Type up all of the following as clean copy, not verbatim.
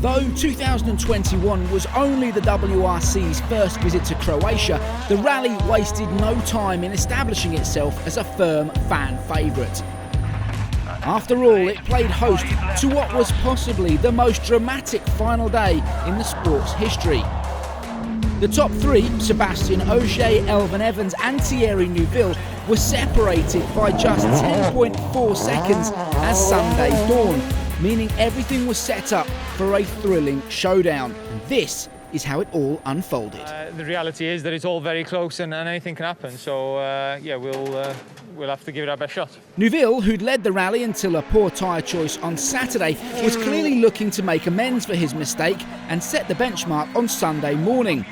Though 2021 was only the WRC's first visit to Croatia, the rally wasted no time in establishing itself as a firm fan favourite. After all, it played host to what was possibly the most dramatic final day in the sport's history. The top three, Sebastien Ogier, Elfyn Evans and Thierry Neuville, were separated by just 10.4 seconds as Sunday dawned, meaning everything was set up for a thrilling showdown. And this is how it all unfolded. The reality is that it's all very close and anything can happen. So yeah, we'll have to give it our best shot. Neuville, who'd led the rally until a poor tyre choice on Saturday, was clearly looking to make amends for his mistake and set the benchmark on Sunday morning.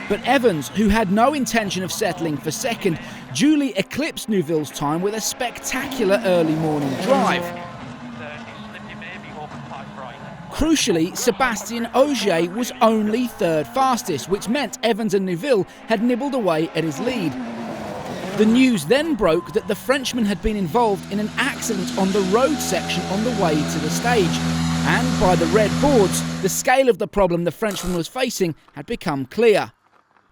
But Evans, who had no intention of settling for second, duly eclipsed Neuville's time with a spectacular early morning drive. Crucially, Sebastien Ogier was only third fastest, which meant Evans and Neuville had nibbled away at his lead. The news then broke that the Frenchman had been involved in an accident on the road section on the way to the stage. And by the red boards, the scale of the problem the Frenchman was facing had become clear.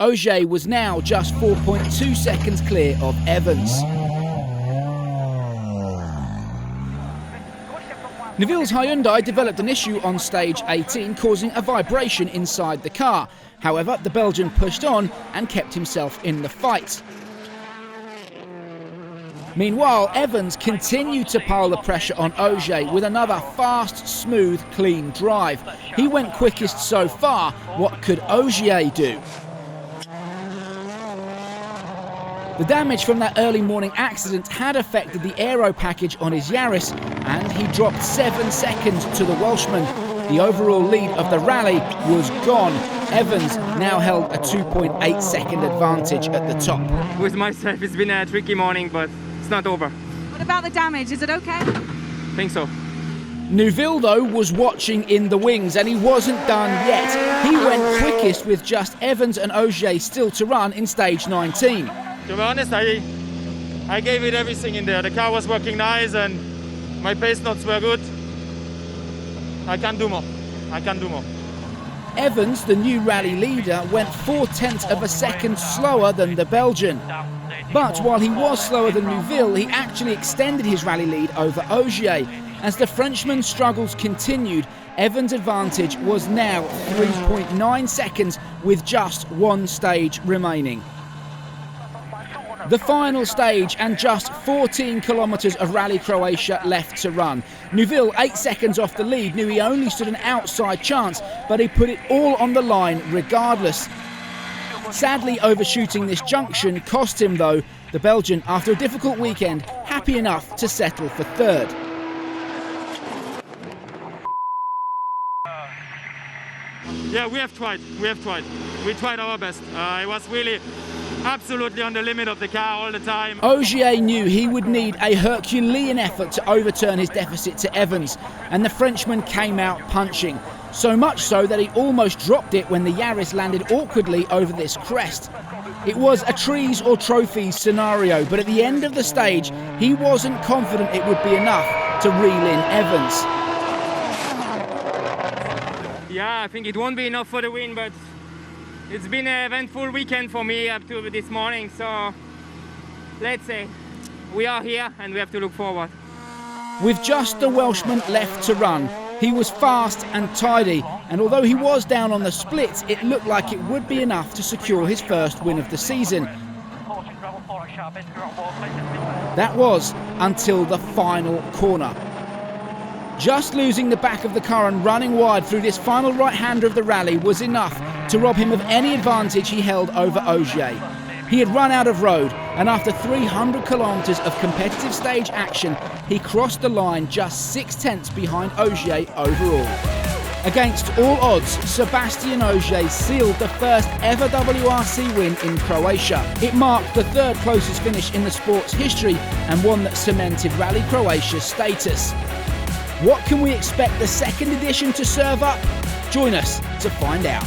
Ogier was now just 4.2 seconds clear of Evans. Neuville's Hyundai developed an issue on stage 18, causing a vibration inside the car. However, the Belgian pushed on and kept himself in the fight. Meanwhile, Evans continued to pile the pressure on Ogier with another fast, smooth, clean drive. He went quickest so far. What could Ogier do? The damage from that early morning accident had affected the aero package on his Yaris, and he dropped 7 seconds to the Welshman. The overall lead of the rally was gone. Evans now held a 2.8 second advantage at the top. With myself, it's been a tricky morning, but it's not over. What about the damage? Is it okay? I think so. Neuville, though, was watching in the wings, and he wasn't done yet. He went quickest with just Evans and Ogier still to run in stage 19. To be honest, I gave it everything in there. The car was working nice and my pace notes were good. I can do more. I can do more. Evans, the new rally leader, went 0.4 of a second slower than the Belgian. But while he was slower than Neuville, he actually extended his rally lead over Ogier. As the Frenchman's struggles continued, Evans' advantage was now 3.9 seconds with just one stage remaining. The final stage and just 14 kilometres of Rally Croatia left to run. Neuville, 8 seconds off the lead, knew he only stood an outside chance, but he put it all on the line regardless. Sadly, overshooting this junction cost him, though. The Belgian, after a difficult weekend, happy enough to settle for third. Yeah, we have tried. We tried our best. It was really absolutely on the limit of the car all the time. Ogier knew he would need a Herculean effort to overturn his deficit to Evans, and the Frenchman came out punching. So much so that he almost dropped it when the Yaris landed awkwardly over this crest. It was a trees or trophies scenario, but at the end of the stage, he wasn't confident it would be enough to reel in Evans. Yeah, I think it won't be enough for the win, but it's been an eventful weekend for me up to this morning, so let's say we are here and we have to look forward. With just the Welshman left to run, he was fast and tidy, and although he was down on the splits, it looked like it would be enough to secure his first win of the season. That was until the final corner. Just losing the back of the car and running wide through this final right-hander of the rally was enough to rob him of any advantage he held over Ogier. He had run out of road, and after 300 kilometres of competitive stage action, he crossed the line just 0.6 behind Ogier overall. Against all odds, Sebastien Ogier sealed the first ever WRC win in Croatia. It marked the third closest finish in the sport's history and one that cemented Rally Croatia's status. What can we expect the second edition to serve up? Join us to find out.